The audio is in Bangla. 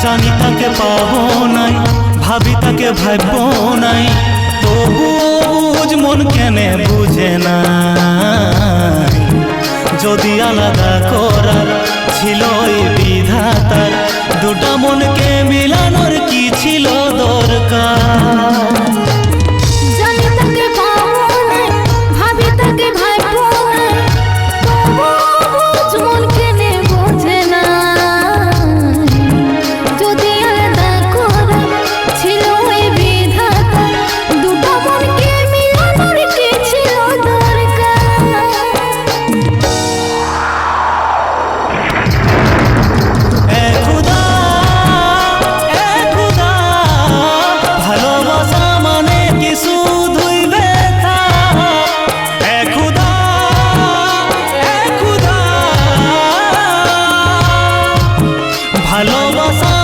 জানি তাকে পাবো নাই, ভাবি তাকে ভাববো নাই, তবুও বুঝ মন কেনে বুঝে না। যদি আলাদা করার ছিল এই বিধাতার, দুটা মনকে মিলানোর কি ছিল দরকার।